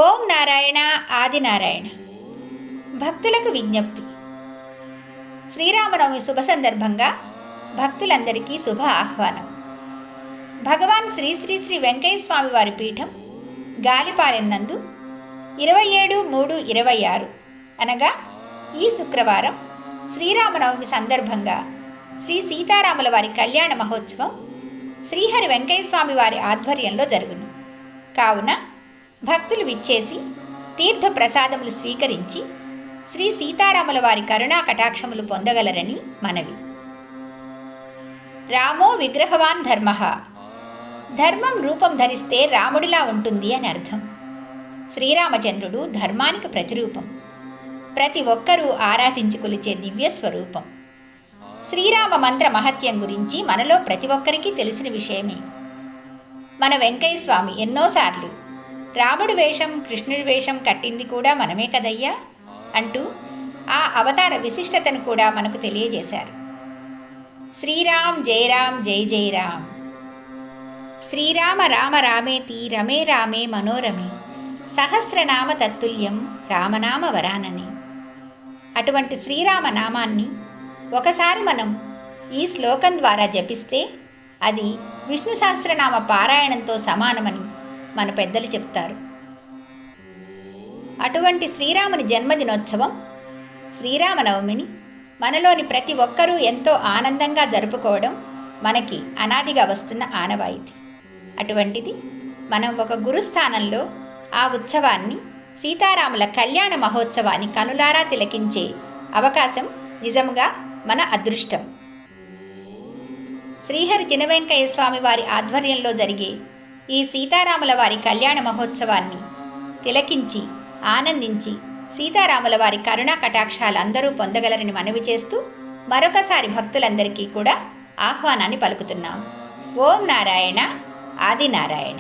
ఓం నారాయణ ఆదినారాయణ. భక్తులకు విజ్ఞప్తి. శ్రీరామనవమి శుభ సందర్భంగా భక్తులందరికీ శుభ ఆహ్వానం. భగవాన్ శ్రీ శ్రీ శ్రీ వెంకయ్య స్వామి వారి పీఠం గాలిపాలెం నందు 27/3/26 అనగా ఈ శుక్రవారం శ్రీరామనవమి సందర్భంగా శ్రీ సీతారాముల వారి కళ్యాణ మహోత్సవం శ్రీహరి వెంకయ్య స్వామి వారి ఆధ్వర్యంలో జరుగును. కావున భక్తులు విచ్చేసి తీర్థ ప్రసాదములు స్వీకరించి శ్రీ సీతారాముల వారి కరుణా కటాక్షములు పొందగలరని మనవి. రామో విగ్రహవాన్ ధర్మః. ధర్మం రూపం ధరిస్తే రాముడిలా ఉంటుంది అని అర్థం. శ్రీరామచంద్రుడు ధర్మానికి ప్రతిరూపం. ప్రతి ఒక్కరూ ఆరాధించి కొలిచే దివ్య స్వరూపం. శ్రీరామ మంత్ర మహత్యం గురించి మనలో ప్రతి ఒక్కరికి తెలిసిన విషయమే. మన వెంకయ్య స్వామి ఎన్నోసార్లు రాముడి వేషం కృష్ణుడి వేషం కట్టింది కూడా మనమే కదయ్యా అంటూ ఆ అవతార విశిష్టతను కూడా మనకు తెలియజేశారు. శ్రీరామ్ జయ రామ్ జై జై రామ్. శ్రీరామ రామ రామేతి రమే రామే మనోరమే సహస్రనామ తత్తుల్యం రామనామ వరానని. అటువంటి శ్రీరామ నామాన్ని ఒకసారి మనం ఈ శ్లోకం ద్వారా జపిస్తే అది విష్ణు సహస్రనామ పారాయణంతో సమానమని మన పెద్దలు చెప్తారు. అటువంటి శ్రీరాముని జన్మదినోత్సవం శ్రీరామనవమిని మనలోని ప్రతి ఒక్కరూ ఎంతో ఆనందంగా జరుపుకోవడం మనకి అనాదిగా వస్తున్న ఆనవాయితీ. అటువంటిది మనం ఒక గురుస్థానంలో ఆ ఉత్సవాన్ని సీతారాముల కళ్యాణ మహోత్సవాన్ని కనులారా తిలకించే అవకాశం నిజంగా మన అదృష్టం. శ్రీహరి చినవెంకయ్య స్వామి వారి ఆధ్వర్యంలో జరిగే ఈ సీతారాముల వారి కళ్యాణ మహోత్సవాన్ని తిలకించి ఆనందించి సీతారాముల వారి కరుణా కటాక్షాలు అందరూ పొందగలరని మనవి చేస్తూ మరొకసారి భక్తులందరికీ కూడా ఆహ్వానాన్ని పలుకుతున్నాం. ఓం నారాయణ ఆదినారాయణ.